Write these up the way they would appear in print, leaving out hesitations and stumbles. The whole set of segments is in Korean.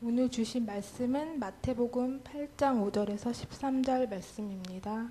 오늘 주신 말씀은 마태복음 8장 5절에서 13절 말씀입니다.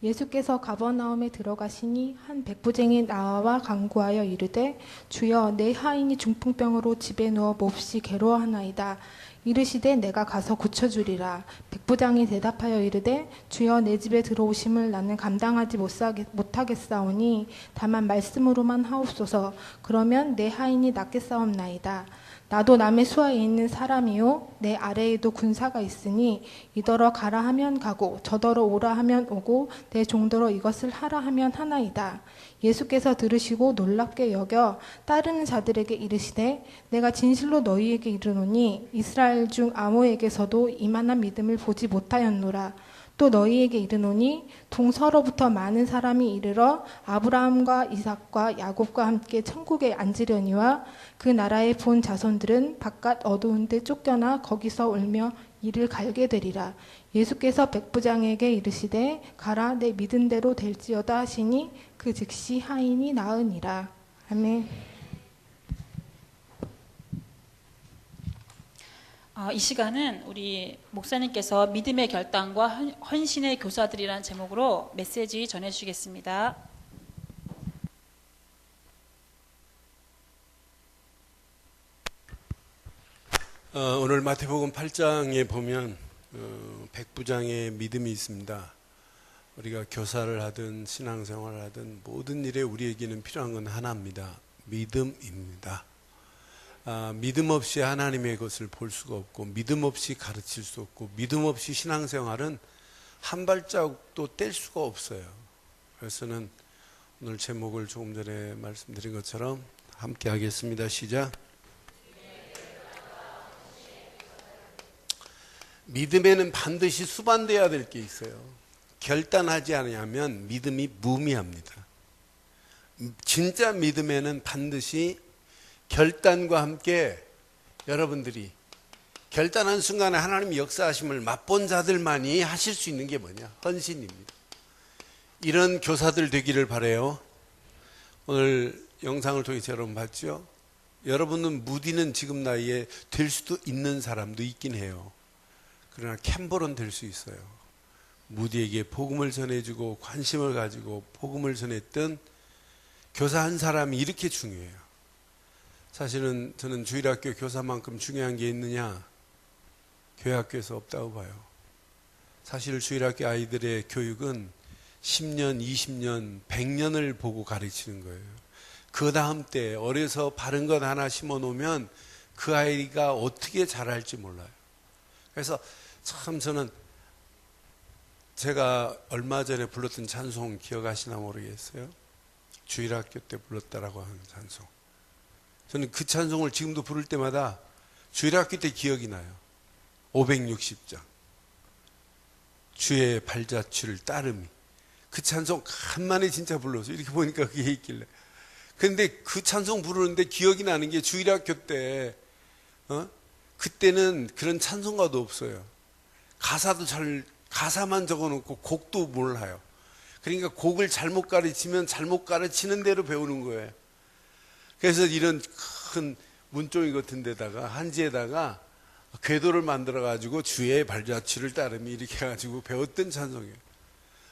예수께서 가버나움에 들어가시니 한 백부쟁이 나와 간구하여 이르되 주여 내 하인이 중풍병으로 집에 누워 몹시 괴로워하나이다. 이르시되 내가 가서 고쳐주리라. 백부장이 대답하여 이르되 주여 내 집에 들어오심을 나는 감당하지 못하겠사오니 다만 말씀으로만 하옵소서. 그러면 내 하인이 낫겠사옵나이다. 나도 남의 수하에 있는 사람이요 내 아래에도 군사가 있으니 이더러 가라 하면 가고 저더러 오라 하면 오고 내 종더러 이것을 하라 하면 하나이다. 예수께서 들으시고 놀랍게 여겨 따르는 자들에게 이르시되 내가 진실로 너희에게 이르노니 이스라엘 중 아무에게서도 이만한 믿음을 보지 못하였노라. 또 너희에게 이르노니 동서로부터 많은 사람이 이르러 아브라함과 이삭과 야곱과 함께 천국에 앉으려니와 그 나라의 본 자손들은 바깥 어두운 데 쫓겨나 거기서 울며 이를 갈게 되리라. 예수께서 백부장에게 이르시되 가라 내 믿은 대로 될지어다 하시니 그 즉시 하인이 나으니라. 아멘. 이 시간은 우리 목사님께서 믿음의 결단과 헌신의 교사들이라는 제목으로 메시지 전해주시겠습니다. 오늘 마태복음 8장에 보면 백부장의 믿음이 있습니다. 우리가 교사를 하든 신앙생활을 하든 모든 일에 우리에게는 필요한 건 하나입니다. 믿음입니다. 믿음 없이 하나님의 것을 볼 수가 없고 믿음 없이 가르칠 수 없고 믿음 없이 신앙생활은 한 발자국도 뗄 수가 없어요. 그래서는 오늘 제목을 조금 전에 말씀드린 것처럼 함께 하겠습니다. 시작. 믿음에는 반드시 수반돼야 될 게 있어요. 결단하지 않으면 믿음이 무미합니다. 진짜 믿음에는 반드시 결단과 함께 여러분들이 결단한 순간에 하나님의 역사하심을 맛본 자들만이 하실 수 있는 게 뭐냐? 헌신입니다. 이런 교사들 되기를 바라요. 오늘 영상을 통해서 여러분 봤죠? 여러분은 무디는 지금 나이에 될 수도 있는 사람도 있긴 해요. 그러나 캠버런 될 수 있어요. 무디에게 복음을 전해주고 관심을 가지고 복음을 전했던 교사 한 사람이 이렇게 중요해요. 사실은 저는 주일학교 교사만큼 중요한 게 있느냐? 교회 학교에서 없다고 봐요. 사실 주일학교 아이들의 교육은 10년, 20년, 100년을 보고 가르치는 거예요. 그 다음 때 어려서 바른 것 하나 심어 놓으면 그 아이가 어떻게 자랄지 몰라요. 그래서 참 저는 제가 얼마 전에 불렀던 찬송 기억하시나 모르겠어요. 주일학교 때 불렀다라고 하는 찬송. 저는 그 찬송을 지금도 부를 때마다 주일학교 때 기억이 나요. 560장. 주의 발자취를 따름이. 그 찬송 간만에 진짜 불렀어요. 이렇게 보니까 그게 있길래. 근데 그 찬송 부르는데 기억이 나는 게 주일학교 때, 그때는 그런 찬송가도 없어요. 가사만 적어놓고 곡도 몰라요. 그러니까 곡을 잘못 가르치면 잘못 가르치는 대로 배우는 거예요. 그래서 이런 큰 문종이 같은 데다가 한지에다가 궤도를 만들어 가지고 주의 발자취를 따름이 이렇게 해가지고 배웠던 찬송이에요.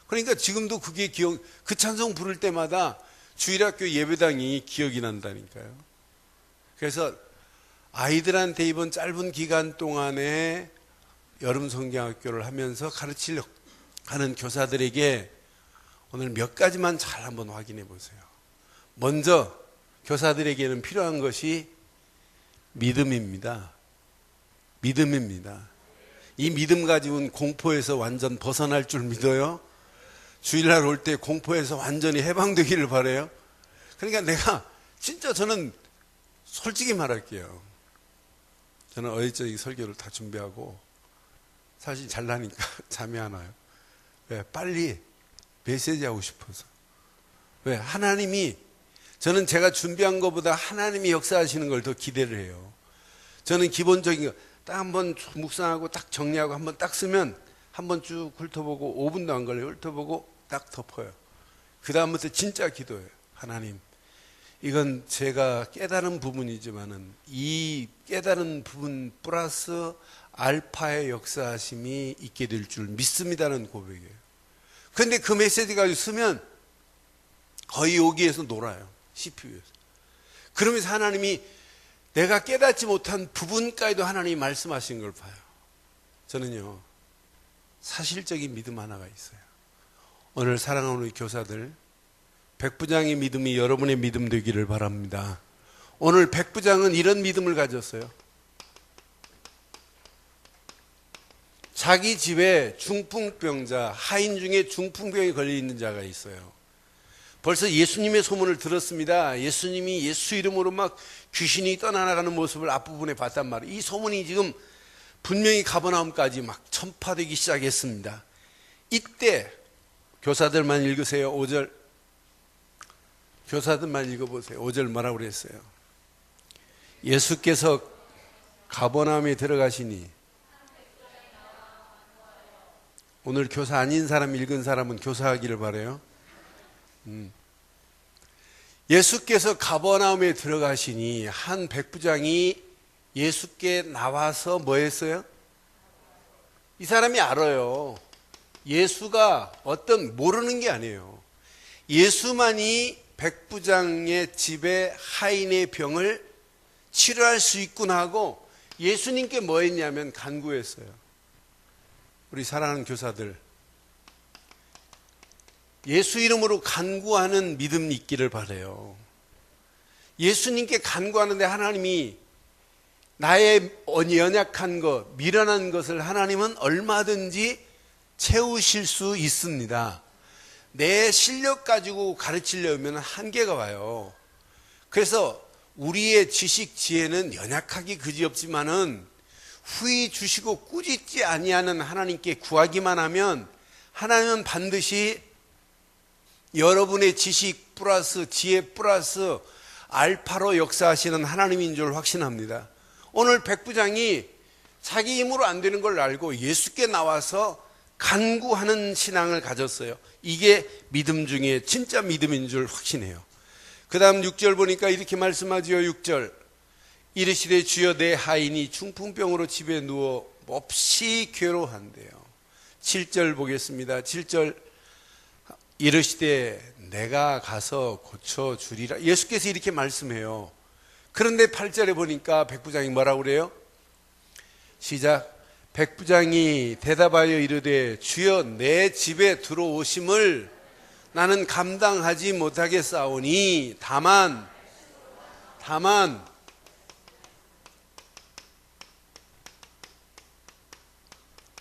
그러니까 지금도 그게 그 찬송 부를 때마다 주일학교 예배당이 기억이 난다니까요. 그래서 아이들한테 이번 짧은 기간 동안에 여름 성경학교를 하면서 가르치려고 하는 교사들에게 오늘 몇 가지만 잘 한번 확인해 보세요. 먼저 교사들에게는 필요한 것이 믿음입니다. 믿음입니다. 이 믿음 가지고는 공포에서 완전 벗어날 줄 믿어요. 주일날 올 때 공포에서 완전히 해방되기를 바라요. 그러니까 내가 진짜 저는 솔직히 말할게요. 저는 어릴 적 설교를 다 준비하고 사실 잘나니까 잠이 안 와요. 왜? 빨리 메시지 하고 싶어서. 왜? 하나님이 저는 제가 준비한 것보다 하나님이 역사하시는 걸 더 기대를 해요. 저는 기본적인 거 딱 한번 묵상하고 딱 정리하고 한번 딱 쓰면 한번 쭉 훑어보고 5분도 안 걸려요. 훑어보고 딱 덮어요. 그 다음부터 진짜 기도해요. 하나님 이건 제가 깨달은 부분이지만은 이 깨달은 부분 플러스 알파의 역사하심이 있게 될 줄 믿습니다는 고백이에요. 그런데 그 메시지 가지고 쓰면 거의 여기에서 놀아요. CPU에서. 그러면서 하나님이 내가 깨닫지 못한 부분까지도 하나님이 말씀하신 걸 봐요. 저는요, 사실적인 믿음 하나가 있어요. 오늘 사랑하는 우리 교사들, 백부장의 믿음이 여러분의 믿음 되기를 바랍니다. 오늘 백부장은 이런 믿음을 가졌어요. 자기 집에 중풍병자, 하인 중에 중풍병에 걸려 있는 자가 있어요. 벌써 예수님의 소문을 들었습니다. 예수님이 예수 이름으로 막 귀신이 떠나가는 모습을 앞부분에 봤단 말이에요. 이 소문이 지금 분명히 가버나움까지 막 전파되기 시작했습니다. 이때 교사들만 읽으세요. 5절. 교사들만 읽어보세요. 5절 뭐라고 그랬어요? 예수께서 가버나움에 들어가시니, 오늘 교사 아닌 사람 읽은 사람은 교사하기를 바라요. 예수께서 가버나움에 들어가시니 한 백부장이 예수께 나와서 뭐 했어요? 이 사람이 알아요. 예수가 어떤 모르는 게 아니에요. 예수만이 백부장의 집에 하인의 병을 치료할 수 있구나 하고 예수님께 뭐 했냐면 간구했어요. 우리 사랑하는 교사들, 예수 이름으로 간구하는 믿음이 있기를 바라요. 예수님께 간구하는데 하나님이 나의 연약한 것, 미련한 것을 하나님은 얼마든지 채우실 수 있습니다. 내 실력 가지고 가르치려면 한계가 와요. 그래서 우리의 지식, 지혜는 연약하기 그지없지만은 후히 주시고 꾸짖지 아니하는 하나님께 구하기만 하면 하나님은 반드시 여러분의 지식 플러스 지혜 플러스 알파로 역사하시는 하나님인 줄 확신합니다. 오늘 백부장이 자기 힘으로 안 되는 걸 알고 예수께 나와서 간구하는 신앙을 가졌어요. 이게 믿음 중에 진짜 믿음인 줄 확신해요. 그 다음 6절 보니까 이렇게 말씀하지요. 6절. 이르시되 주여 내 하인이 중풍병으로 집에 누워 몹시 괴로워한대요. 7절 보겠습니다. 7절. 이르시되 내가 가서 고쳐주리라. 예수께서 이렇게 말씀해요. 그런데 8절에 보니까 백부장이 뭐라고 그래요? 시작. 백부장이 대답하여 이르되 주여 내 집에 들어오심을 나는 감당하지 못하겠사오니 다만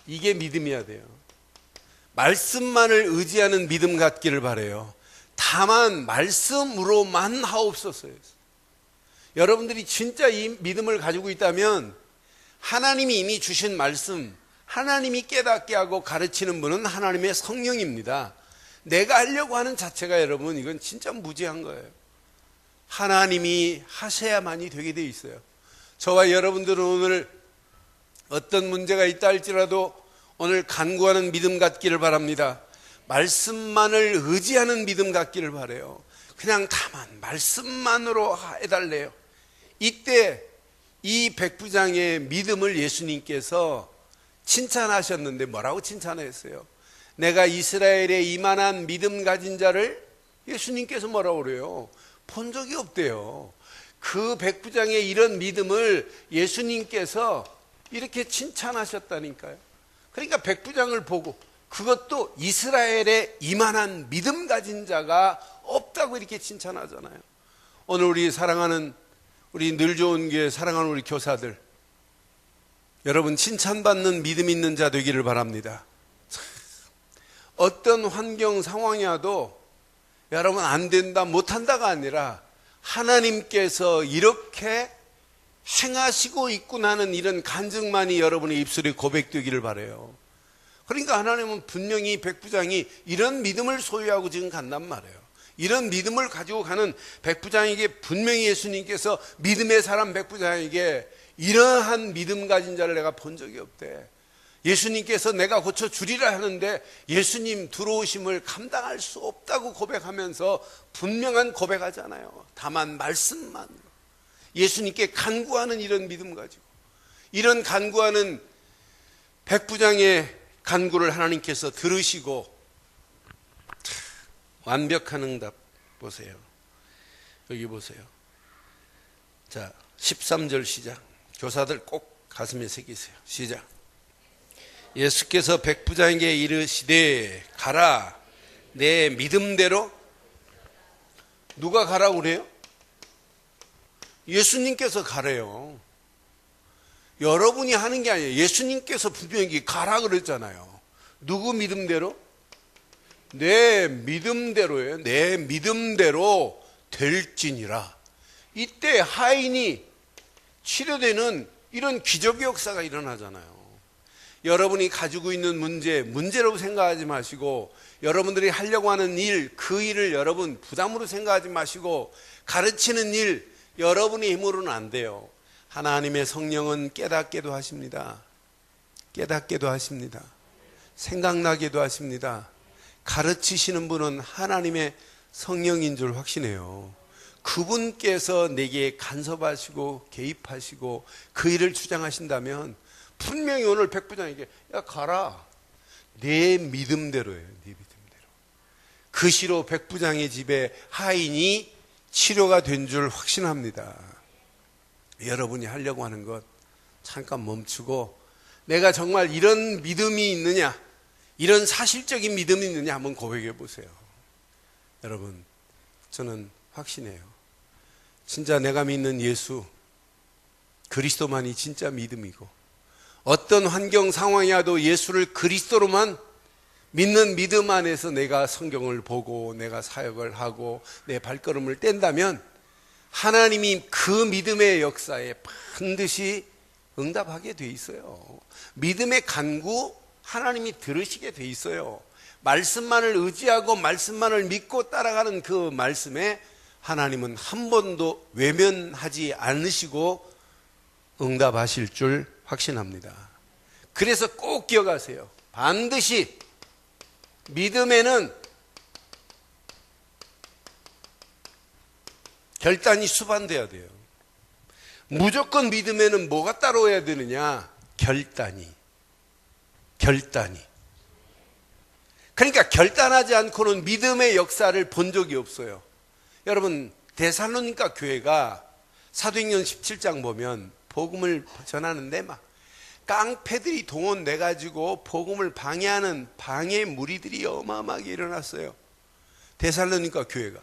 이게 믿음이어야 돼요. 말씀만을 의지하는 믿음 갖기를 바라요. 다만 말씀으로만 하옵소서. 여러분들이 진짜 이 믿음을 가지고 있다면 하나님이 이미 주신 말씀, 하나님이 깨닫게 하고 가르치는 분은 하나님의 성령입니다. 내가 하려고 하는 자체가 여러분 이건 진짜 무지한 거예요. 하나님이 하셔야만이 되게 돼 있어요. 저와 여러분들은 오늘 어떤 문제가 있다 할지라도 오늘 간구하는 믿음 갖기를 바랍니다. 말씀만을 의지하는 믿음 갖기를 바라요. 그냥 다만 말씀만으로 해달래요. 이때 이 백부장의 믿음을 예수님께서 칭찬하셨는데 뭐라고 칭찬했어요? 내가 이스라엘에 이만한 믿음 가진 자를 예수님께서 뭐라고 그래요? 본 적이 없대요. 그 백부장의 이런 믿음을 예수님께서 이렇게 칭찬하셨다니까요. 그러니까 백부장을 보고 그것도 이스라엘에 이만한 믿음 가진 자가 없다고 이렇게 칭찬하잖아요. 오늘 우리 사랑하는 우리 늘 좋은 교회 사랑하는 우리 교사들, 여러분 칭찬받는 믿음 있는 자 되기를 바랍니다. 어떤 환경 상황이 와도 여러분 안 된다 못한다가 아니라 하나님께서 이렇게 행하시고 있구나는 이런 간증만이 여러분의 입술에 고백되기를 바라요. 그러니까 하나님은 분명히 백부장이 이런 믿음을 소유하고 지금 간단 말이에요. 이런 믿음을 가지고 가는 백부장에게 분명히 예수님께서 믿음의 사람 백부장에게 이러한 믿음 가진 자를 내가 본 적이 없대. 예수님께서 내가 고쳐주리라 하는데 예수님 들어오심을 감당할 수 없다고 고백하면서 분명한 고백하잖아요. 다만 말씀만. 예수님께 간구하는 이런 믿음 가지고, 이런 간구하는 백부장의 간구를 하나님께서 들으시고 완벽한 응답. 보세요. 여기 보세요. 자, 13절 시작. 교사들 꼭 가슴에 새기세요. 시작. 예수께서 백부장에게 이르시되 가라, 내 믿음대로. 누가 가라고 그래요? 예수님께서 가래요. 여러분이 하는 게 아니에요. 예수님께서 분명히 가라 그랬잖아요. 누구 믿음대로? 내 믿음대로예요. 내 믿음대로 될지니라. 이때 하인이 치료되는 이런 기적의 역사가 일어나잖아요. 여러분이 가지고 있는 문제로 생각하지 마시고, 여러분들이 하려고 하는 일, 그 일을 여러분 부담으로 생각하지 마시고, 가르치는 일, 여러분의 힘으로는 안 돼요. 하나님의 성령은 깨닫게도 하십니다. 깨닫게도 하십니다. 생각나게도 하십니다. 가르치시는 분은 하나님의 성령인 줄 확신해요. 그분께서 내게 간섭하시고 개입하시고 그 일을 주장하신다면 분명히 오늘 백부장에게 야 가라, 내 믿음대로예요. 네 믿음대로. 그 시로 백부장의 집에 하인이 치료가 된 줄 확신합니다. 여러분이 하려고 하는 것 잠깐 멈추고, 내가 정말 이런 믿음이 있느냐, 이런 사실적인 믿음이 있느냐 한번 고백해 보세요. 여러분, 저는 확신해요. 진짜 내가 믿는 예수 그리스도만이 진짜 믿음이고, 어떤 환경 상황이 와도 예수를 그리스도로만 믿는 믿음 안에서 내가 성경을 보고 내가 사역을 하고 내 발걸음을 뗀다면 하나님이 그 믿음의 역사에 반드시 응답하게 돼 있어요. 믿음의 간구 하나님이 들으시게 돼 있어요. 말씀만을 의지하고 말씀만을 믿고 따라가는 그 말씀에 하나님은 한 번도 외면하지 않으시고 응답하실 줄 확신합니다. 그래서 꼭 기억하세요. 반드시 믿음에는 결단이 수반돼야 돼요. 무조건 믿음에는 뭐가 따라와야 되느냐? 결단이. 그러니까 결단하지 않고는 믿음의 역사를 본 적이 없어요. 여러분, 데살로니가 교회가 사도행전 17장 보면 복음을 전하는데 막 깡패들이 동원돼가지고 복음을 방해하는 방해 무리들이 어마어마하게 일어났어요. 데살로니가 교회가.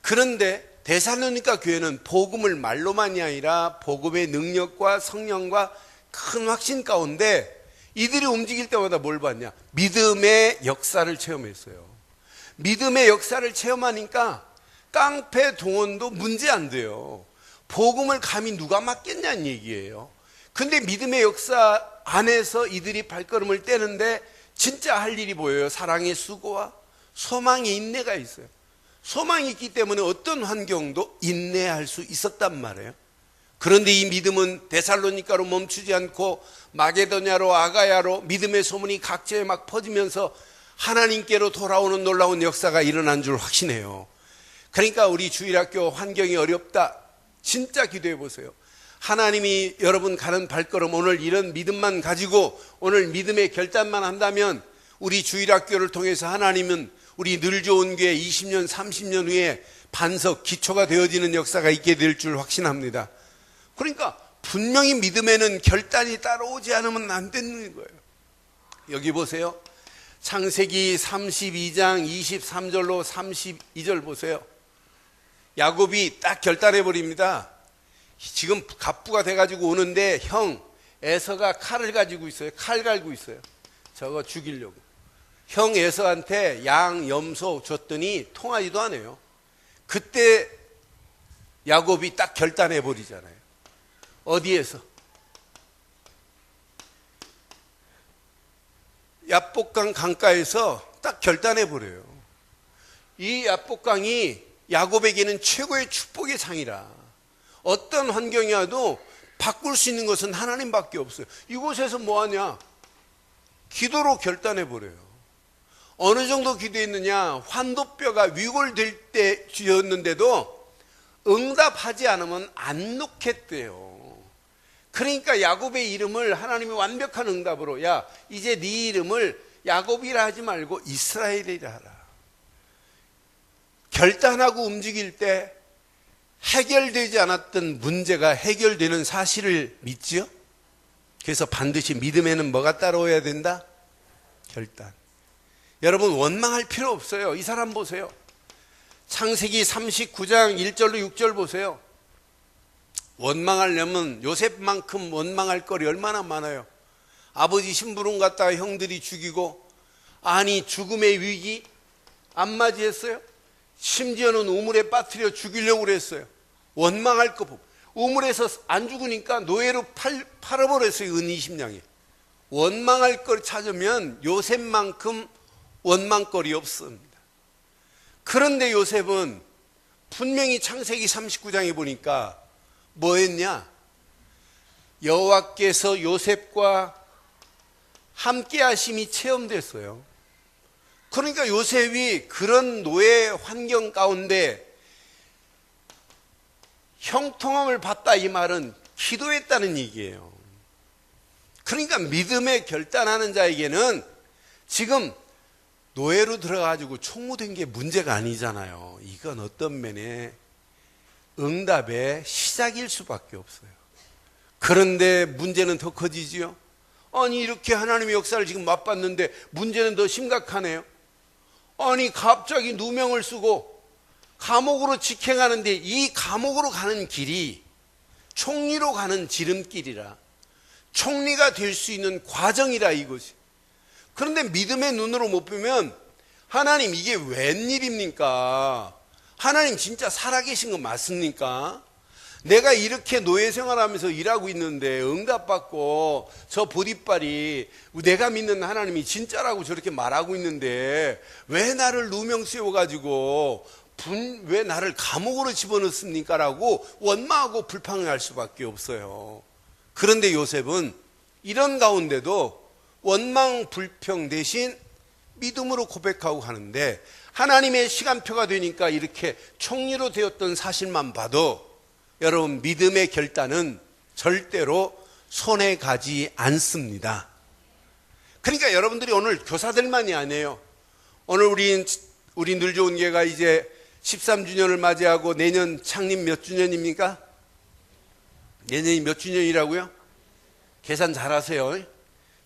그런데 데살로니가 교회는 복음을 말로만이 아니라 복음의 능력과 성령과 큰 확신 가운데 이들이 움직일 때마다 뭘 봤냐? 믿음의 역사를 체험했어요. 믿음의 역사를 체험하니까 깡패 동원도 문제 안 돼요. 복음을 감히 누가 맡겠냐는 얘기예요. 근데 믿음의 역사 안에서 이들이 발걸음을 떼는데 진짜 할 일이 보여요. 사랑의 수고와 소망의 인내가 있어요. 소망이 있기 때문에 어떤 환경도 인내할 수 있었단 말이에요. 그런데 이 믿음은 데살로니가로 멈추지 않고 마게도냐로 아가야로 믿음의 소문이 각지에 막 퍼지면서 하나님께로 돌아오는 놀라운 역사가 일어난 줄 확신해요. 그러니까 우리 주일학교 환경이 어렵다. 진짜 기도해 보세요. 하나님이 여러분 가는 발걸음 오늘 이런 믿음만 가지고 오늘 믿음의 결단만 한다면 우리 주일학교를 통해서 하나님은 우리 늘 좋은 교회 20년 30년 후에 반석 기초가 되어지는 역사가 있게 될 줄 확신합니다. 그러니까 분명히 믿음에는 결단이 따라오지 않으면 안 되는 거예요. 여기 보세요. 창세기 32장 23절로 32절 보세요. 야곱이 딱 결단해 버립니다. 지금 갑부가 돼가지고 오는데 형 에서가 칼을 가지고 있어요. 칼 갈고 있어요. 저거 죽이려고. 형 에서한테 양, 염소 줬더니 통하지도 않아요. 그때 야곱이 딱 결단해 버리잖아요. 어디에서? 야복강 강가에서 딱 결단해 버려요. 이 야복강이 야곱에게는 최고의 축복의 상이라. 어떤 환경이 와도 바꿀 수 있는 것은 하나님밖에 없어요. 이곳에서 뭐하냐? 기도로 결단해 버려요. 어느 정도 기도했느냐? 환도뼈가 위골될 때 쥐었는데도 응답하지 않으면 안 놓겠대요. 그러니까 야곱의 이름을 하나님이 완벽한 응답으로, 야 이제 네 이름을 야곱이라 하지 말고 이스라엘이라 하라. 결단하고 움직일 때 해결되지 않았던 문제가 해결되는 사실을 믿지요. 그래서 반드시 믿음에는 뭐가 따라와야 된다? 결단. 여러분 원망할 필요 없어요. 이 사람 보세요. 창세기 39장 1절로 6절 보세요. 원망하려면 요셉만큼 원망할 거리 얼마나 많아요. 아버지 심부름 갔다가 형들이 죽이고, 아니 죽음의 위기 안 맞이했어요? 심지어는 우물에 빠뜨려 죽이려고 그랬어요. 원망할 거 보고 우물에서 안 죽으니까 노예로 팔아버렸어요. 은 20냥에. 원망할 걸 찾으면 요셉만큼 원망거리 없습니다. 그런데 요셉은 분명히 창세기 39장에 보니까 뭐 했냐? 여호와께서 요셉과 함께 하심이 체험됐어요. 그러니까 요셉이 그런 노예 환경 가운데 형통함을 받다, 이 말은 기도했다는 얘기예요. 그러니까 믿음에 결단하는 자에게는 지금 노예로 들어가지고 총무된 게 문제가 아니잖아요. 이건 어떤 면에 응답의 시작일 수밖에 없어요. 그런데 문제는 더 커지지요. 아니 이렇게 하나님의 역사를 지금 맛봤는데 문제는 더 심각하네요. 아니 갑자기 누명을 쓰고 감옥으로 직행하는데 이 감옥으로 가는 길이 총리로 가는 지름길이라, 총리가 될 수 있는 과정이라 이것이. 그런데 믿음의 눈으로 못 보면 하나님 이게 웬일입니까? 하나님 진짜 살아계신 거 맞습니까? 내가 이렇게 노예 생활하면서 일하고 있는데 응답받고 저 보디빨이 내가 믿는 하나님이 진짜라고 저렇게 말하고 있는데 왜 나를 누명 씌워가지고 왜 나를 감옥으로 집어넣습니까? 라고 원망하고 불평할 수밖에 없어요. 그런데 요셉은 이런 가운데도 원망 불평 대신 믿음으로 고백하고 하는데, 하나님의 시간표가 되니까 이렇게 총리로 되었던 사실만 봐도 여러분 믿음의 결단은 절대로 손에 가지 않습니다. 그러니까 여러분들이 오늘 교사들만이 아니에요. 오늘 우리 늘 좋은 교회가 이제 13주년을 맞이하고 내년 창립 몇 주년입니까? 내년이 몇 주년이라고요? 계산 잘하세요.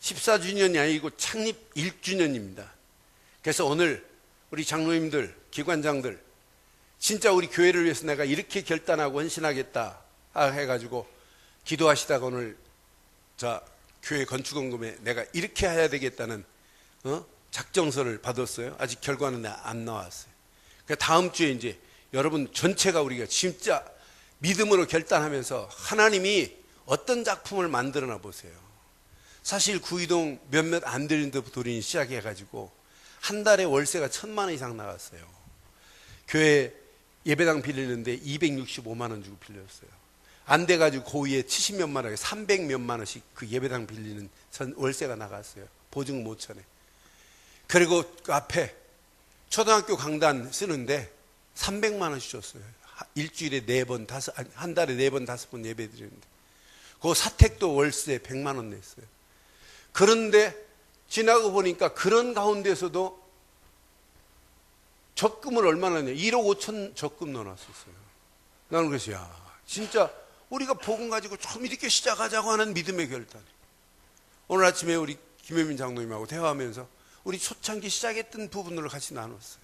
14주년이 아니고 창립 1주년입니다. 그래서 오늘 우리 장로님들, 기관장들, 진짜 우리 교회를 위해서 내가 이렇게 결단하고 헌신하겠다 해가지고 기도하시다가 오늘 교회 건축원금에 내가 이렇게 해야 되겠다는 작정서를 받았어요. 아직 결과는 안 나왔어요. 그러니까 다음 주에 이제 여러분 전체가 우리가 진짜 믿음으로 결단하면서 하나님이 어떤 작품을 만들어나 보세요. 사실 구이동 몇몇 안 되는 데부터 우리는 시작해가지고 한 달에 월세가 1,000만 원 이상 나갔어요. 교회 예배당 빌리는데 265만 원 주고 빌렸어요. 안 돼가지고 고위에 70몇만 원, 300몇만 원씩 그 예배당 빌리는 월세가 나갔어요. 보증 5천에. 그리고 그 앞에 초등학교 강단 쓰는데 300만 원씩 줬어요. 일주일에 4번, 한 달에 4번, 5번 예배 드리는데. 그 사택도 월세 100만 원 냈어요. 그런데 지나고 보니까 그런 가운데서도 적금을 얼마나 냈냐? 1억 5천 적금 넣어놨었어요. 나는 그래서 야, 진짜 우리가 복음 가지고 좀 이렇게 시작하자고 하는 믿음의 결단이. 오늘 아침에 우리 김혜민 장로님하고 대화하면서 우리 초창기 시작했던 부분을 같이 나눴어요.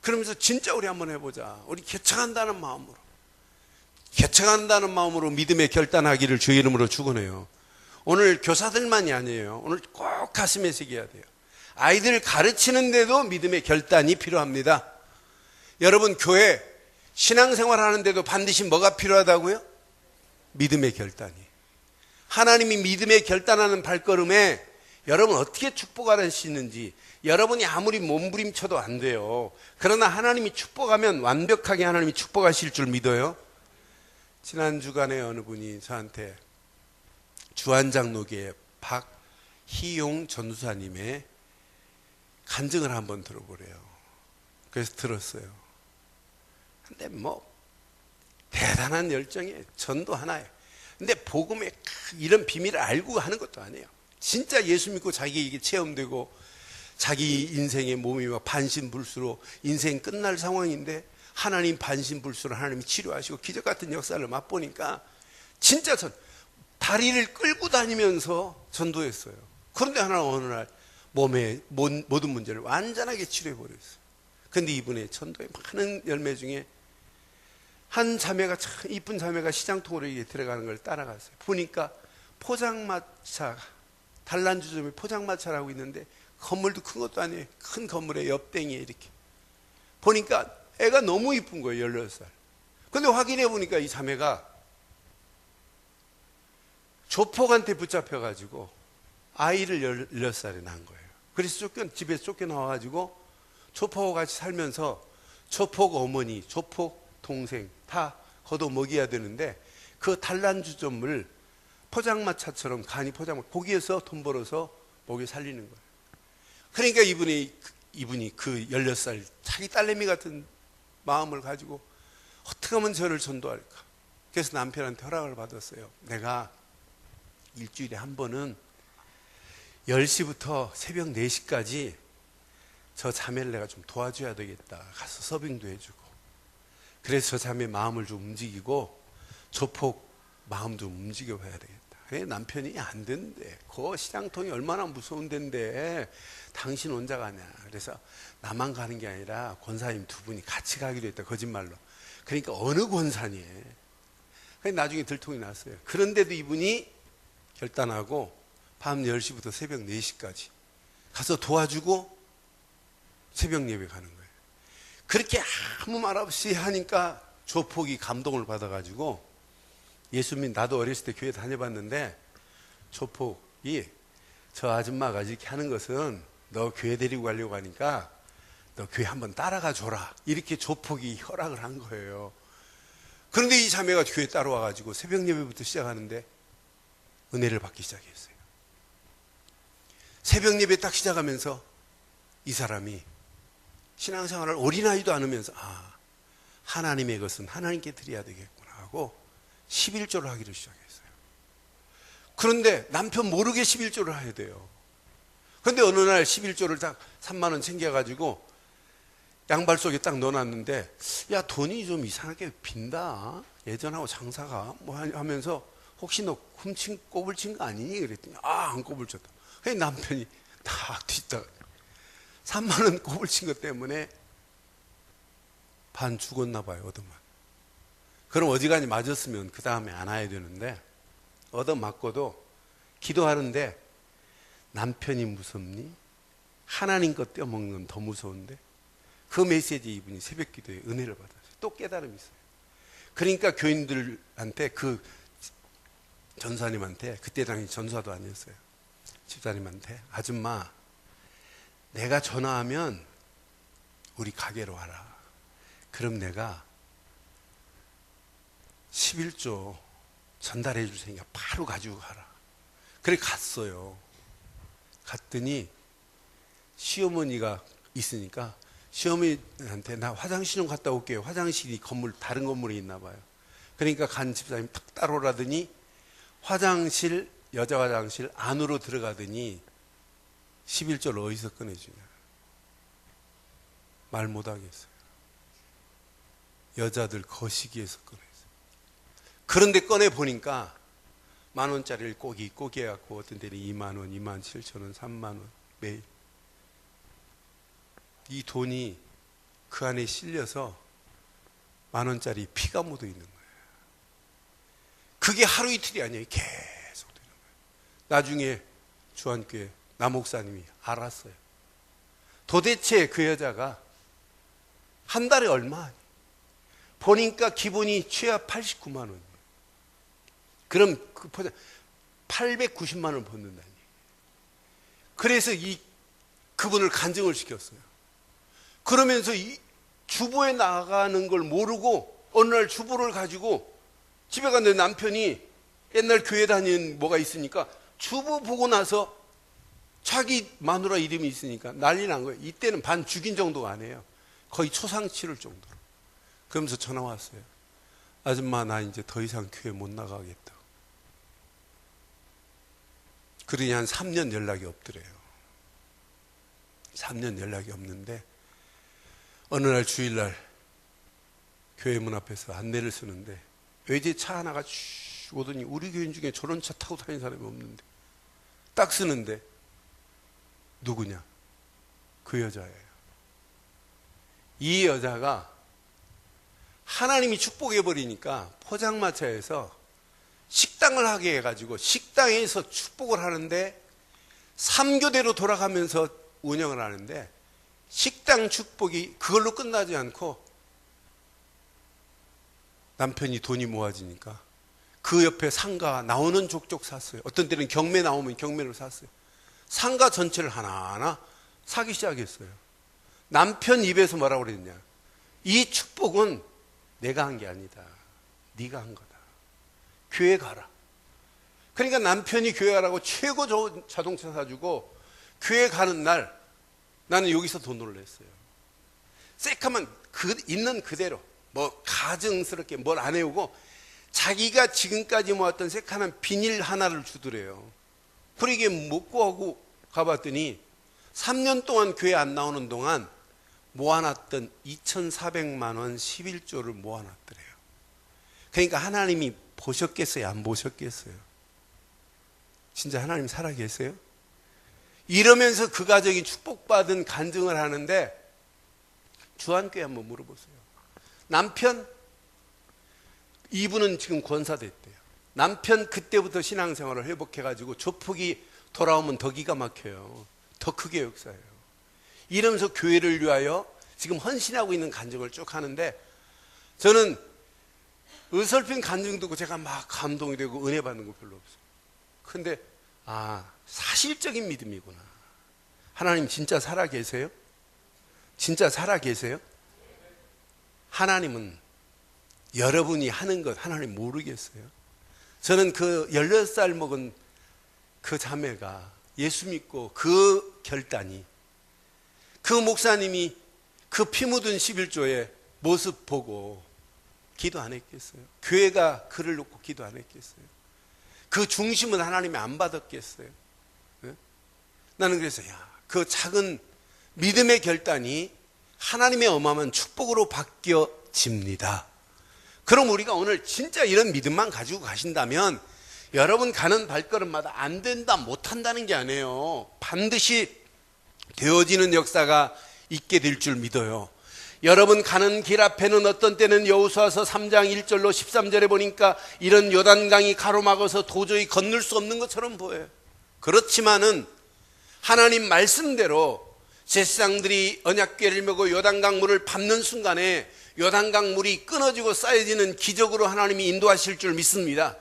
그러면서 진짜 우리 한번 해보자. 우리 개척한다는 마음으로 믿음의 결단하기를 주의 이름으로 축원해요. 오늘 교사들만이 아니에요. 오늘 꼭 가슴에 새겨야 돼요. 아이들을 가르치는데도 믿음의 결단이 필요합니다. 여러분 교회 신앙생활 하는데도 반드시 뭐가 필요하다고요? 믿음의 결단이. 하나님이 믿음의 결단하는 발걸음에 여러분 어떻게 축복할 수 있는지 여러분이 아무리 몸부림쳐도 안 돼요. 그러나 하나님이 축복하면 완벽하게 하나님이 축복하실 줄 믿어요. 지난 주간에 어느 분이 저한테 주한장로교회 희용 전도사님의 간증을 한번 들어보래요. 그래서 들었어요. 근데 뭐 대단한 열정에 전도 하나에. 근데 복음의 이런 비밀을 알고 하는 것도 아니에요. 진짜 예수 믿고 자기 이게 체험되고 자기 인생의 몸이 막 반신불수로 인생 끝날 상황인데 하나님 반신불수로 하나님이 치료하시고 기적 같은 역사를 맛보니까 진짜 다리를 끌고 다니면서 전도했어요. 그런데 하나 어느 날 몸의 모든 문제를 완전하게 치료해버렸어요. 근데 이분의 전도의 많은 열매 중에 한 자매가 참 이쁜 자매가 시장통으로 들어가는 걸 따라갔어요. 보니까 포장마차, 단란주점에 포장마차라고 있는데 건물도 큰 것도 아니에요. 큰 건물에 옆댕이에 이렇게. 보니까 애가 너무 이쁜 거예요. 16살. 근데 확인해 보니까 이 자매가 조폭한테 붙잡혀가지고 아이를 16살에 낳은 거예요. 그래서 집에서 쫓겨나와가지고 조폭하고 같이 살면서 조폭 어머니, 조폭 동생 다 걷어 먹여야 되는데 그 단란주점을 포장마차처럼 간이 포장마차 거기에서 돈 벌어서 먹여 살리는 거예요. 그러니까 이분이 그 16살 자기 딸내미 같은 마음을 가지고 어떻게 하면 저를 전도할까. 그래서 남편한테 허락을 받았어요. 내가 일주일에 한 번은 10시부터 새벽 4시까지 저 자매를 내가 좀 도와줘야 되겠다. 가서 서빙도 해주고. 그래서 저 자매 마음을 좀 움직이고 조폭 마음 좀 움직여봐야 되겠다. 남편이 안 된대. 그 시장통이 얼마나 무서운 데인데 당신 혼자 가냐. 그래서 나만 가는 게 아니라 권사님 두 분이 같이 가기로 했다. 거짓말로. 그러니까 어느 권사니? 나중에 들통이 났어요. 그런데도 이분이 결단하고 밤 10시부터 새벽 4시까지 가서 도와주고 새벽 예배 가는 거예요. 그렇게 아무 말 없이 하니까 조폭이 감동을 받아가지고 예수님 나도 어렸을 때 교회 다녀봤는데 조폭이 저 아줌마가 이렇게 하는 것은 너 교회 데리고 가려고 하니까 너 교회 한번 따라가 줘라. 이렇게 조폭이 허락을 한 거예요. 그런데 이 자매가 교회 따라와가지고 새벽 예배부터 시작하는데 은혜를 받기 시작했어요. 새벽 예배 딱 시작하면서 이 사람이 신앙생활을 어린아이도 않으면서 하나님의 것은 하나님께 드려야 되겠구나 하고 11조를 하기를 시작했어요. 그런데 남편 모르게 11조를 해야 돼요. 그런데 어느 날 11조를 딱 3만 원 챙겨가지고 양발 속에 딱 넣어놨는데 야 돈이 좀 이상하게 빈다. 예전하고 장사가 뭐 하면서 혹시 너 꼬불친 거 아니니? 그랬더니 안 꼬불쳤다. 그래서 남편이 다 뒤따가 3만 원 꼬불친 것 때문에 반 죽었나 봐요. 얻어맞. 그럼 어지간히 맞았으면 그 다음에 안 와야 되는데 얻어맞고도 기도하는데 남편이 무섭니? 하나님 것 떼어먹는 건 더 무서운데 그 메시지 이분이 새벽 기도에 은혜를 받았어요. 또 깨달음이 있어요. 그러니까 교인들한테 그 전사님한테 그때 당시 전사도 아니었어요. 집사님한테 아줌마 내가 전화하면 우리 가게로 와라. 그럼 내가 11조 전달해 줄 테니까 바로 가지고 가라. 그래 갔어요. 갔더니 시어머니가 있으니까 시어머니한테 나 화장실 좀 갔다 올게요. 화장실이 다른 건물에 있나 봐요. 그러니까 간 집사님이 탁 따라오라더니 화장실, 여자 화장실 안으로 들어가더니 11조를 어디서 꺼내주냐. 말 못하겠어요. 여자들 거시기에서 꺼냈어요. 그런데 꺼내보니까 10,000원짜리를 꼬기 해갖고 어떤 데는 20,000원, 27,000원, 30,000원 매일. 이 돈이 그 안에 실려서 10,000원짜리 피가 묻어 있는 거예요. 그게 하루 이틀이 아니에요. 계속 되는 거예요. 나중에 주한교회 남목사님이 알았어요. 도대체 그 여자가 한 달에 얼마? 보니까 기본이 최하 89만 원이에요. 그럼 그 890만 원을 벗는다니. 그래서 그분을 간증을 시켰어요. 그러면서 이 주보에 나가는 걸 모르고 어느 날 주보를 가지고 집에 갔는데 남편이 옛날 교회 다닌 뭐가 있으니까 주보 보고 나서 자기 마누라 이름이 있으니까 난리 난 거예요. 이때는 반 죽인 정도가 아니에요. 거의 초상 치를 정도로. 그러면서 전화 왔어요. 아줌마, 나 이제 더 이상 교회 못 나가겠다. 그러니 한 3년 연락이 없더래요. 3년 연락이 없는데 어느 날 주일날 교회 문 앞에서 안내를 쓰는데 외제차 하나가 쭉 오더니 우리 교인 중에 저런 차 타고 다니는 사람이 없는데 딱 쓰는데 누구냐? 그 여자예요. 이 여자가 하나님이 축복해버리니까 포장마차에서 식당을 하게 해가지고 식당에서 축복을 하는데 3교대로 돌아가면서 운영을 하는데 식당 축복이 그걸로 끝나지 않고 남편이 돈이 모아지니까 그 옆에 상가 나오는 족족 샀어요. 어떤 때는 경매 나오면 경매를 샀어요. 상가 전체를 하나하나 사기 시작했어요. 남편 입에서 뭐라고 그랬냐? 이 축복은 내가 한 게 아니다. 네가 한 거다. 교회 가라. 그러니까 남편이 교회 가라고 최고 좋은 자동차 사주고 교회 가는 날 나는 여기서 돈을 냈어요. 새카만 있는 그대로 뭐 가증스럽게 뭘 안 해오고 자기가 지금까지 모았던 새카만 비닐 하나를 주더래요. 그러게 먹고 하고 가봤더니 3년 동안 교회 안 나오는 동안 모아놨던 2,400만 원 11조를 모아놨더래요. 그러니까 하나님이 보셨겠어요? 안 보셨겠어요? 진짜 하나님 살아계세요? 이러면서 그 가정이 축복받은 간증을 하는데 주한교회 한번 물어보세요. 남편, 이분은 지금 권사됐대요. 남편 그때부터 신앙생활을 회복해가지고 조폭이 돌아오면 더 기가 막혀요. 더 크게 역사해요. 이러면서 교회를 위하여 지금 헌신하고 있는 간증을 쭉 하는데 저는 어설픈 간증 듣고 제가 막 감동이 되고 은혜 받는 거 별로 없어요. 근데 사실적인 믿음이구나. 하나님 진짜 살아계세요? 진짜 살아계세요? 하나님은 여러분이 하는 것 하나님 모르겠어요? 저는 그 16살 먹은 그 자매가 예수 믿고 그 결단이 그 목사님이 그 피 묻은 11조의 모습 보고 기도 안 했겠어요? 교회가 그를 놓고 기도 안 했겠어요? 그 중심은 하나님이 안 받았겠어요? 네? 나는 그래서 그 작은 믿음의 결단이 하나님의 어마어마한 축복으로 바뀌어집니다. 그럼 우리가 오늘 진짜 이런 믿음만 가지고 가신다면 여러분 가는 발걸음마다 안 된다 못한다는 게 아니에요. 반드시 되어지는 역사가 있게 될 줄 믿어요. 여러분 가는 길 앞에는 어떤 때는 여호수아서 3장 1절로 13절에 보니까 이런 요단강이 가로막아서 도저히 건널 수 없는 것처럼 보여요. 그렇지만은 하나님 말씀대로 제사장들이 언약궤를 메고 요단강 물을 밟는 순간에 요단강 물이 끊어지고 쌓여지는 기적으로 하나님이 인도하실 줄 믿습니다.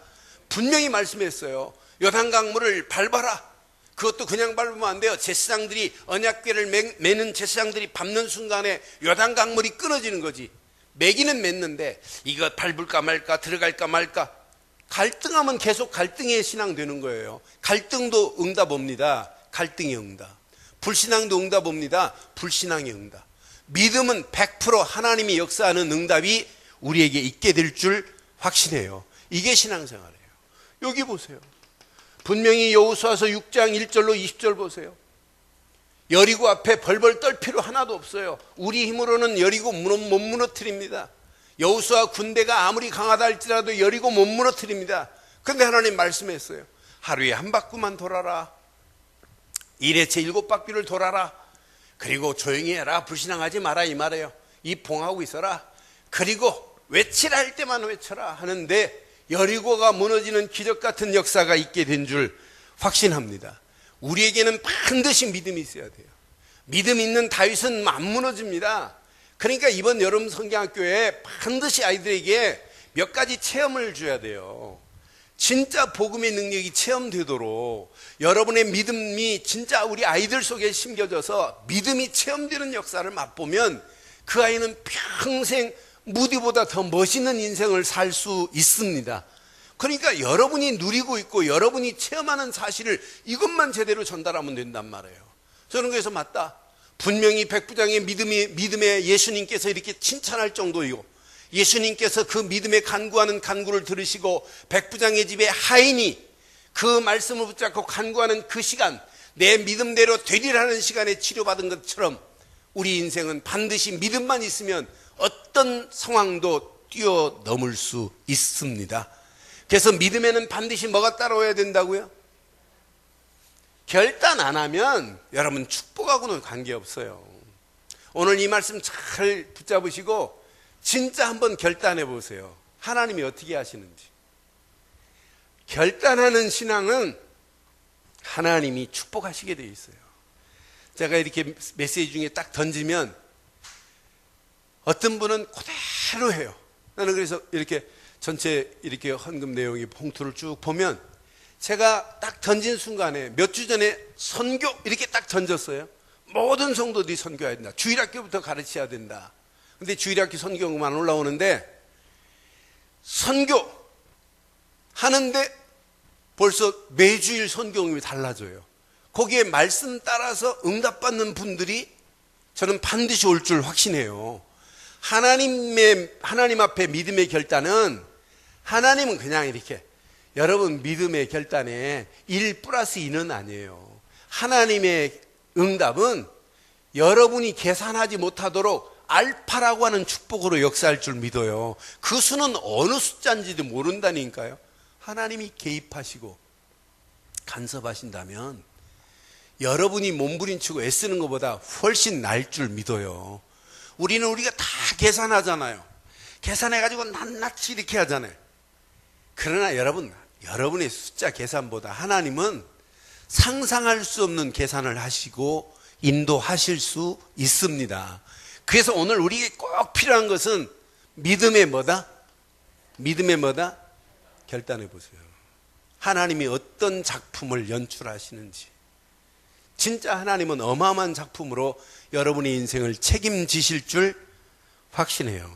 분명히 말씀했어요. 요단강 물을 밟아라. 그것도 그냥 밟으면 안 돼요. 제사장들이 언약궤를 매는 제사장들이 밟는 순간에 요단강 물이 끊어지는 거지. 매기는 맺는데 이거 밟을까 말까 들어갈까 말까 갈등하면 계속 갈등의 신앙 되는 거예요. 갈등도 응답 옵니다. 갈등이 응답. 불신앙도 응답 옵니다. 불신앙의 응답. 믿음은 100% 하나님이 역사하는 응답이 우리에게 있게 될 줄 확신해요. 이게 신앙생활이에요. 여기 보세요. 분명히 여호수아서 6장 1절로 20절 보세요. 여리고 앞에 벌벌 떨 필요 하나도 없어요. 우리 힘으로는 여리고 못 무너뜨립니다. 여호수아 군대가 아무리 강하다 할지라도 여리고 못 무너뜨립니다. 그런데 하나님 말씀했어요. 하루에 한 바퀴만 돌아라. 일회체 7바퀴를 돌아라. 그리고 조용히 해라. 불신앙하지 마라 이 말이에요. 입봉하고 있어라. 그리고 외치라 할 때만 외쳐라 하는데 여리고가 무너지는 기적 같은 역사가 있게 된 줄 확신합니다. 우리에게는 반드시 믿음이 있어야 돼요. 믿음 있는 다윗은 안 무너집니다. 그러니까 이번 여름 성경학교에 반드시 아이들에게 몇 가지 체험을 줘야 돼요. 진짜 복음의 능력이 체험되도록 여러분의 믿음이 진짜 우리 아이들 속에 심겨져서 믿음이 체험되는 역사를 맛보면 그 아이는 평생 무디보다 더 멋있는 인생을 살 수 있습니다. 그러니까 여러분이 누리고 있고 여러분이 체험하는 사실을 이것만 제대로 전달하면 된단 말이에요. 저는 그래서 맞다. 분명히 백부장의 믿음에 예수님께서 이렇게 칭찬할 정도이고, 예수님께서 그 믿음에 간구하는 간구를 들으시고 백부장의 집에 하인이 그 말씀을 붙잡고 간구하는 그 시간, 내 믿음대로 되리라는 시간에 치료받은 것처럼 우리 인생은 반드시 믿음만 있으면 어떤 상황도 뛰어넘을 수 있습니다. 그래서 믿음에는 반드시 뭐가 따라와야 된다고요? 결단 안 하면 여러분 축복하고는 관계없어요. 오늘 이 말씀 잘 붙잡으시고 진짜 한번 결단해 보세요. 하나님이 어떻게 하시는지. 결단하는 신앙은 하나님이 축복하시게 되어 있어요. 제가 이렇게 메시지 중에 딱 던지면 어떤 분은 그대로 해요. 나는 그래서 이렇게 전체 이렇게 헌금 내용이 봉투를 쭉 보면 제가 딱 던진 순간에 몇 주 전에 선교 이렇게 딱 던졌어요. 모든 성도들이 선교해야 된다. 주일학교부터 가르쳐야 된다. 근데 주일학교 선교만 올라오는데 선교 하는데 벌써 매주일 선교응이 달라져요. 거기에 말씀 따라서 응답받는 분들이 저는 반드시 올 줄 확신해요. 하나님 앞에 믿음의 결단은, 하나님은 그냥 이렇게 여러분 믿음의 결단에 1 플러스 2는 아니에요. 하나님의 응답은 여러분이 계산하지 못하도록 알파라고 하는 축복으로 역사할 줄 믿어요. 그 수는 어느 숫자인지도 모른다니까요. 하나님이 개입하시고 간섭하신다면 여러분이 몸부림치고 애쓰는 것보다 훨씬 나을 줄 믿어요. 우리가 다 계산하잖아요. 계산해가지고 낱낱이 이렇게 하잖아요. 그러나 여러분의 숫자 계산보다 하나님은 상상할 수 없는 계산을 하시고 인도하실 수 있습니다. 그래서 오늘 우리에게 꼭 필요한 것은 믿음의 뭐다? 결단해 보세요. 하나님이 어떤 작품을 연출하시는지. 진짜 하나님은 어마어마한 작품으로 여러분의 인생을 책임지실 줄 확신해요.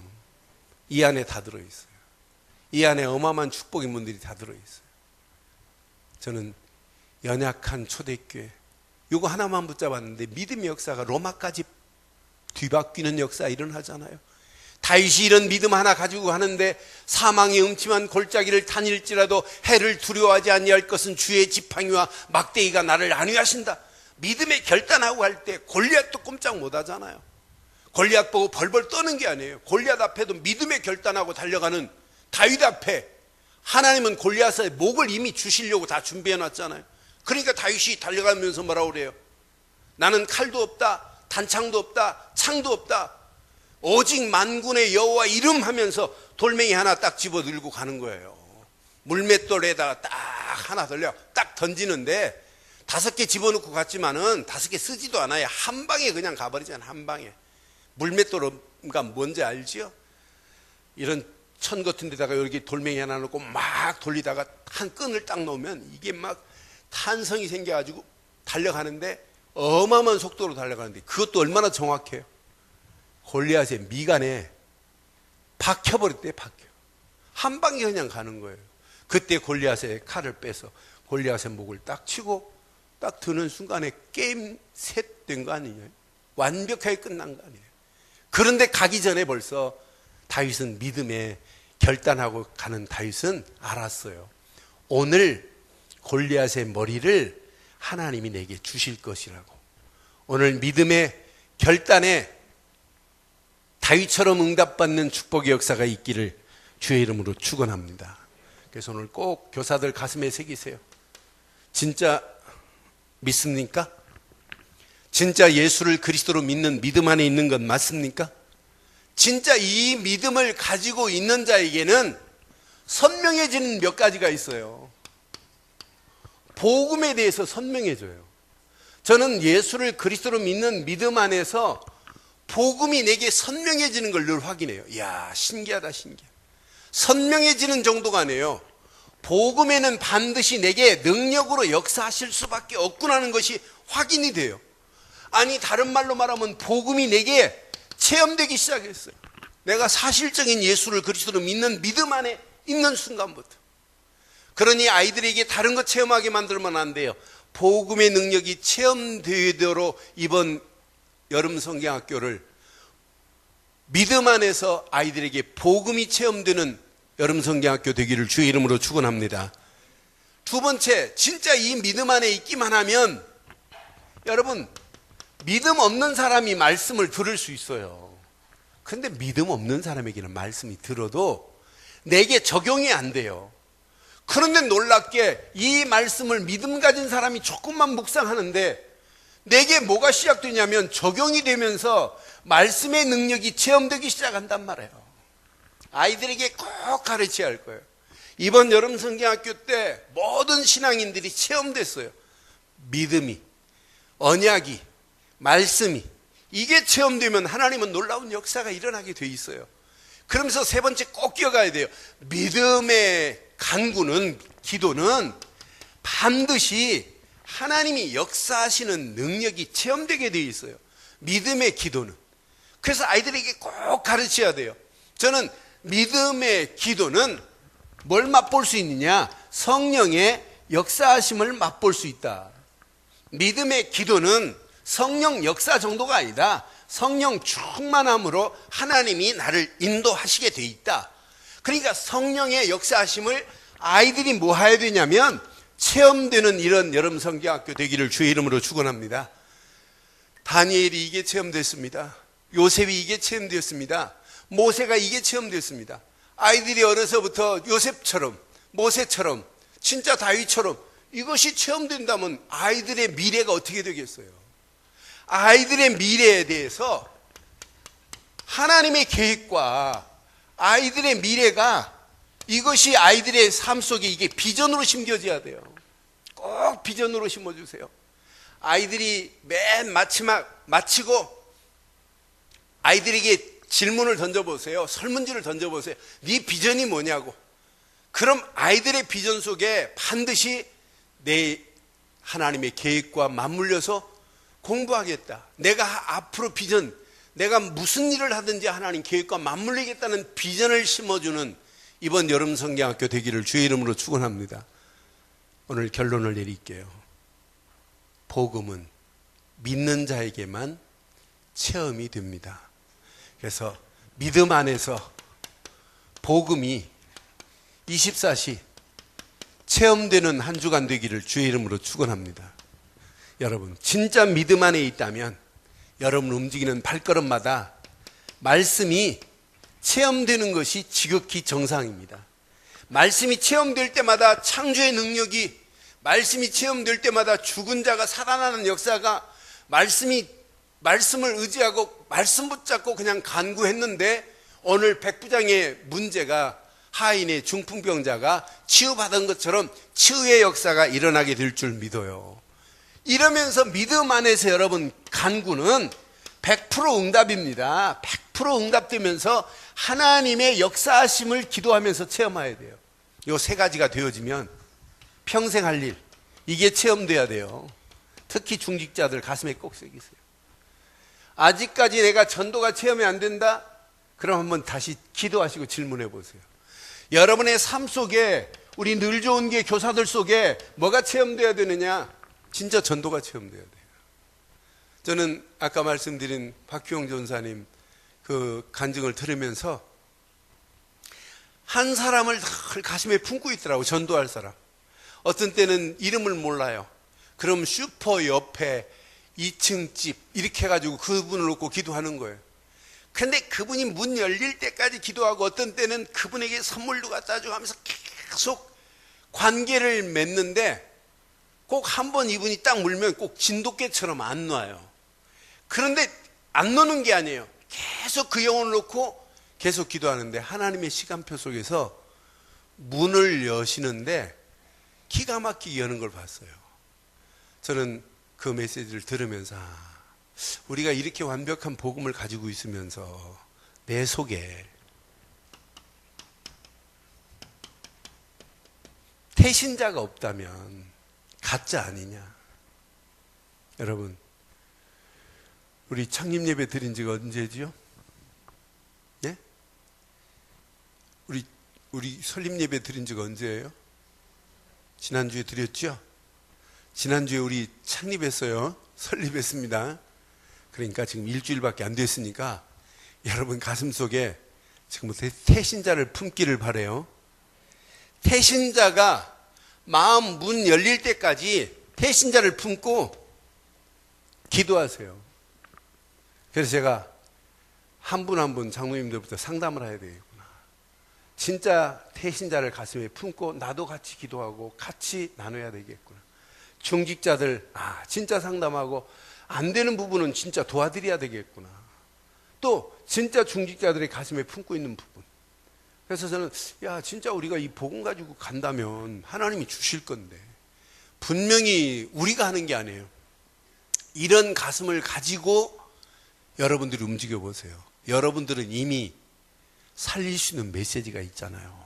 이 안에 다 들어있어요. 이 안에 어마어마한 축복의 문들이 다 들어있어요. 저는 연약한 초대교회 요거 하나만 붙잡았는데 믿음의 역사가 로마까지 뒤바뀌는 역사 일어나잖아요. 다윗이 이런 믿음 하나 가지고 하는데 사망의 음침한 골짜기를 다닐지라도 해를 두려워하지 아니할 것은 주의 지팡이와 막대기가 나를 안위하신다. 믿음의 결단하고 할 때 골리앗도 꼼짝 못하잖아요. 골리앗 보고 벌벌 떠는 게 아니에요. 골리앗 앞에도 믿음의 결단하고 달려가는 다윗 앞에 하나님은 골리앗의 목을 이미 주시려고 다 준비해 놨잖아요. 그러니까 다윗이 달려가면서 뭐라고 그래요? 나는 칼도 없다, 단창도 없다, 창도 없다, 오직 만군의 여호와 이름 하면서 돌멩이 하나 딱 집어 들고 가는 거예요. 물맷돌에다가 딱 하나 돌려 딱 던지는데 5개 집어넣고 갔지만은 5개 쓰지도 않아요. 한 방에 그냥 가버리잖아요. 한 방에. 물맷돌가 뭔지 알지요? 이런 천 같은 데다가 이렇게 돌멩이 하나 넣고 막 돌리다가 한 끈을 딱 놓으면 이게 막 탄성이 생겨가지고 달려가는데 어마어마한 속도로 달려가는데 그것도 얼마나 정확해요. 골리앗의 미간에 박혀버렸대요. 한 방에 그냥 가는 거예요. 그때 골리앗의 칼을 빼서 골리앗의 목을 딱 치고 딱 드는 순간에 게임 셋 된 거 아니에요? 완벽하게 끝난 거 아니에요? 그런데 가기 전에 벌써 다윗은 믿음에 결단하고 가는 다윗은 알았어요. 오늘 골리앗의 머리를 하나님이 내게 주실 것이라고. 오늘 믿음의 결단에 다윗처럼 응답받는 축복의 역사가 있기를 주의 이름으로 축원합니다. 그래서 오늘 꼭 교사들 가슴에 새기세요. 진짜 믿습니까? 진짜 예수를 그리스도로 믿는 믿음 안에 있는 건 맞습니까? 진짜 이 믿음을 가지고 있는 자에게는 선명해지는 몇 가지가 있어요. 복음에 대해서 선명해져요. 저는 예수를 그리스도로 믿는 믿음 안에서 복음이 내게 선명해지는 걸 늘 확인해요. 이야, 신기하다, 신기해. 선명해지는 정도가 아니에요. 복음에는 반드시 내게 능력으로 역사하실 수밖에 없구나는 것이 확인이 돼요. 아니, 다른 말로 말하면 복음이 내게 체험되기 시작했어요. 내가 사실적인 예수를 그리스도로 믿는 믿음 안에 있는 순간부터. 그러니 아이들에게 다른 거 체험하게 만들면 안 돼요. 복음의 능력이 체험되도록 이번 여름 성경학교를 믿음 안에서 아이들에게 복음이 체험되는 여름 성경학교 되기를 주의 이름으로 축원합니다. 두 번째, 진짜 이 믿음 안에 있기만 하면 여러분, 믿음 없는 사람이 말씀을 들을 수 있어요. 그런데 믿음 없는 사람에게는 말씀이 들어도 내게 적용이 안 돼요. 그런데 놀랍게 이 말씀을 믿음 가진 사람이 조금만 묵상하는데 내게 뭐가 시작되냐면 적용이 되면서 말씀의 능력이 체험되기 시작한단 말이에요. 아이들에게 꼭 가르쳐야 할 거예요. 이번 여름 성경학교 때 모든 신앙인들이 체험됐어요. 믿음이, 언약이, 말씀이, 이게 체험되면 하나님은 놀라운 역사가 일어나게 돼 있어요. 그러면서 세 번째 꼭 기억해야 돼요. 믿음의 간구는, 기도는 반드시 하나님이 역사하시는 능력이 체험되게 되어 있어요. 믿음의 기도는. 그래서 아이들에게 꼭 가르쳐야 돼요. 저는 믿음의 기도는 뭘 맛볼 수 있느냐? 성령의 역사하심을 맛볼 수 있다. 믿음의 기도는 성령 역사 정도가 아니다. 성령 충만함으로 하나님이 나를 인도하시게 돼 있다. 그러니까 성령의 역사하심을 아이들이 뭐 해야 되냐면 체험되는 이런 여름 성경학교 되기를 주의 이름으로 축원합니다. 다니엘이 이게 체험됐습니다. 요셉이 이게 체험되었습니다. 모세가 이게 체험됐습니다. 아이들이 어려서부터 요셉처럼, 모세처럼, 진짜 다윗처럼 이것이 체험된다면 아이들의 미래가 어떻게 되겠어요? 아이들의 미래에 대해서 하나님의 계획과 아이들의 미래가, 이것이 아이들의 삶 속에 이게 비전으로 심겨져야 돼요. 꼭 비전으로 심어주세요. 아이들이 맨 마지막 마치고 아이들에게 질문을 던져보세요. 설문지를 던져보세요. 네 비전이 뭐냐고. 그럼 아이들의 비전 속에 반드시 내 하나님의 계획과 맞물려서 공부하겠다. 내가 앞으로 비전, 내가 무슨 일을 하든지 하나님 계획과 맞물리겠다는 비전을 심어주는 이번 여름 성경학교 되기를 주의 이름으로 축원합니다. 오늘 결론을 내릴게요. 복음은 믿는 자에게만 체험이 됩니다. 그래서 믿음 안에서 복음이 24시 체험되는 한 주간 되기를 주의 이름으로 축원합니다. 여러분, 진짜 믿음 안에 있다면 여러분 움직이는 발걸음마다 말씀이 체험되는 것이 지극히 정상입니다. 말씀이 체험될 때마다 창조의 능력이, 말씀이 체험될 때마다 죽은 자가 살아나는 역사가, 말씀을 의지하고 말씀 붙잡고 그냥 간구했는데 오늘 백부장의 문제가 하인의 중풍병자가 치유받은 것처럼 치유의 역사가 일어나게 될 줄 믿어요. 이러면서 믿음 안에서 여러분 간구는 100% 응답입니다. 100% 응답되면서 하나님의 역사하심을 기도하면서 체험해야 돼요. 이 세 가지가 되어지면 평생 할 일, 이게 체험돼야 돼요. 특히 중직자들 가슴에 꼭 새기세요. 아직까지 내가 전도가 체험이 안 된다? 그럼 한번 다시 기도하시고 질문해 보세요. 여러분의 삶 속에, 우리 늘 좋은 게 교사들 속에 뭐가 체험돼야 되느냐? 진짜 전도가 체험돼야 돼요. 저는 아까 말씀드린 박규영 전사님 그 간증을 들으면서 한 사람을 늘 가슴에 품고 있더라고. 전도할 사람. 어떤 때는 이름을 몰라요. 그럼 슈퍼 옆에 2층 집 이렇게 해가지고 그분을 놓고 기도하는 거예요. 근데 그분이 문 열릴 때까지 기도하고 어떤 때는 그분에게 선물도 갖다 주고 하면서 계속 관계를 맺는데 꼭 한 번 이분이 딱 물면 꼭 진돗개처럼 안 놔요. 그런데 안 노는 게 아니에요. 계속 그 영혼을 놓고 계속 기도하는데 하나님의 시간표 속에서 문을 여시는데 기가 막히게 여는 걸 봤어요. 저는 그 메시지를 들으면서 우리가 이렇게 완벽한 복음을 가지고 있으면서 내 속에 태신자가 없다면 가짜 아니냐. 여러분, 우리 창립 예배 드린 지가 언제지요? 예? 우리 설립 예배 드린 지가 언제예요? 지난주에 드렸죠? 지난주에 우리 창립했어요. 설립했습니다. 그러니까 지금 일주일밖에 안 됐으니까 여러분 가슴속에 지금부터 태신자를 품기를 바라요. 태신자가 마음 문 열릴 때까지 태신자를 품고 기도하세요. 그래서 제가 한 분 한 분 장로님들부터 상담을 해야 되겠구나. 진짜 태신자를 가슴에 품고 나도 같이 기도하고 같이 나눠야 되겠구나. 중직자들 진짜 상담하고 안 되는 부분은 진짜 도와드려야 되겠구나. 또 진짜 중직자들의 가슴에 품고 있는 부분. 그래서 저는 진짜 우리가 이 복음 가지고 간다면 하나님이 주실 건데 분명히 우리가 하는 게 아니에요. 이런 가슴을 가지고 여러분들이 움직여 보세요. 여러분들은 이미 살릴 수 있는 메시지가 있잖아요.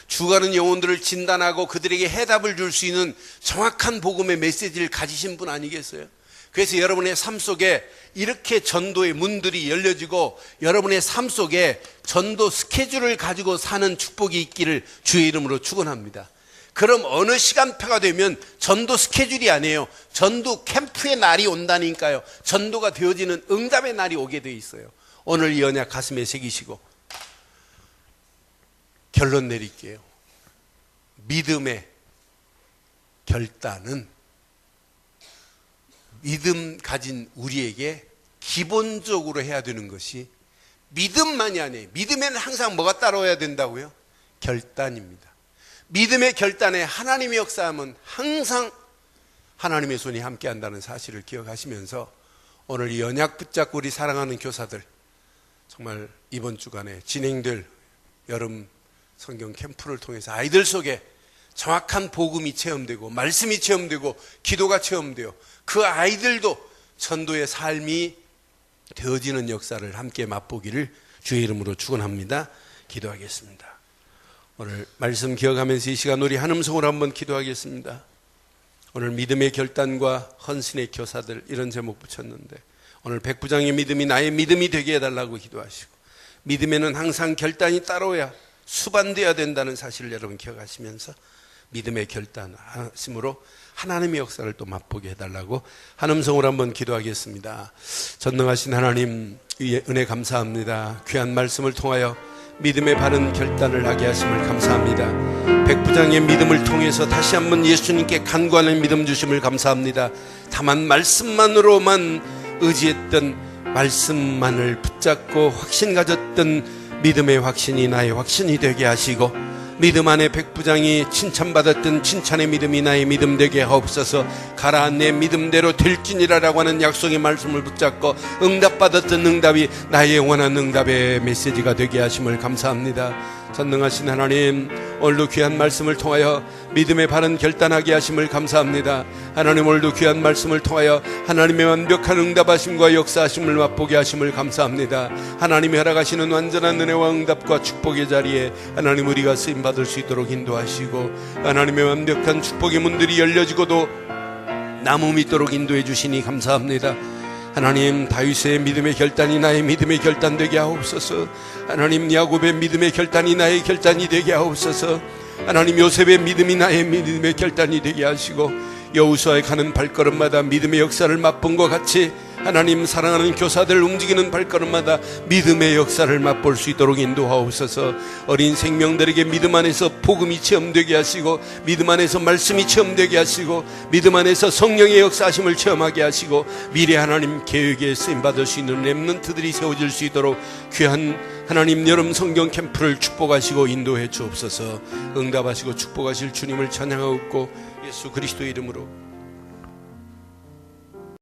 죽어가는 영혼들을 진단하고 그들에게 해답을 줄 수 있는 정확한 복음의 메시지를 가지신 분 아니겠어요? 그래서 여러분의 삶 속에 이렇게 전도의 문들이 열려지고 여러분의 삶 속에 전도 스케줄을 가지고 사는 축복이 있기를 주의 이름으로 축원합니다. 그럼 어느 시간표가 되면 전도 스케줄이 아니에요. 전도 캠프의 날이 온다니까요. 전도가 되어지는 응답의 날이 오게 돼 있어요. 오늘 이 언약 가슴에 새기시고 결론 내릴게요. 믿음의 결단은 믿음 가진 우리에게 기본적으로 해야 되는 것이 믿음만이 아니에요. 믿음에는 항상 뭐가 따라와야 된다고요? 결단입니다. 믿음의 결단에 하나님의 역사하면 항상 하나님의 손이 함께한다는 사실을 기억하시면서 오늘 이 언약 붙잡고 우리 사랑하는 교사들 정말 이번 주간에 진행될 여름 성경 캠프를 통해서 아이들 속에 정확한 복음이 체험되고 말씀이 체험되고 기도가 체험되어 그 아이들도 전도의 삶이 되어지는 역사를 함께 맛보기를 주의 이름으로 축원합니다. 기도하겠습니다. 오늘 말씀 기억하면서 이 시간 우리 한 음성으로 한번 기도하겠습니다. 오늘 믿음의 결단과 헌신의 교사들 이런 제목 붙였는데 오늘 백부장의 믿음이 나의 믿음이 되게 해달라고 기도하시고 믿음에는 항상 결단이 따라와야 수반되어야 된다는 사실을 여러분 기억하시면서 믿음의 결단하심으로 하나님의 역사를 또 맛보게 해달라고 한 음성으로 한번 기도하겠습니다. 전능하신 하나님 은혜 감사합니다. 귀한 말씀을 통하여 믿음의 바른 결단을 하게 하심을 감사합니다. 백부장의 믿음을 통해서 다시 한번 예수님께 간구하는 믿음 주심을 감사합니다. 다만 말씀만으로만 의지했던 말씀만을 붙잡고 확신 가졌던 믿음의 확신이 나의 확신이 되게 하시고 믿음 안에 백부장이 칭찬받았던 칭찬의 믿음이 나의 믿음 되게 하옵소서. 가라 내 믿음대로 될지니라라고 하는 약속의 말씀을 붙잡고 응답받았던 응답이 나의 영원한 응답의 메시지가 되게 하심을 감사합니다. 전능하신 하나님 오늘도 귀한 말씀을 통하여 믿음의 바른 결단하게 하심을 감사합니다. 하나님 오늘도 귀한 말씀을 통하여 하나님의 완벽한 응답하심과 역사하심을 맛보게 하심을 감사합니다. 하나님이 허락하시는 완전한 은혜와 응답과 축복의 자리에 하나님 우리가 쓰임받을 수 있도록 인도하시고 하나님의 완벽한 축복의 문들이 열려지고도 나무 믿도록 인도해 주시니 감사합니다. 하나님 다윗의 믿음의 결단이 나의 믿음의 결단 되게 하옵소서. 하나님 야곱의 믿음의 결단이 나의 결단이 되게 하옵소서. 하나님 요셉의 믿음이 나의 믿음의 결단이 되게 하시고 여호수아에 가는 발걸음마다 믿음의 역사를 맛본 것 같이 하나님 사랑하는 교사들 움직이는 발걸음마다 믿음의 역사를 맛볼 수 있도록 인도하옵소서. 어린 생명들에게 믿음 안에서 복음이 체험되게 하시고 믿음 안에서 말씀이 체험되게 하시고 믿음 안에서 성령의 역사하심을 체험하게 하시고 미래 하나님 계획에 쓰임받을 수 있는 렘넌트들이 세워질 수 있도록 귀한 하나님 여름 성경 캠프를 축복하시고 인도해 주옵소서. 응답하시고 축복하실 주님을 찬양하옵고 예수 그리스도의 이름으로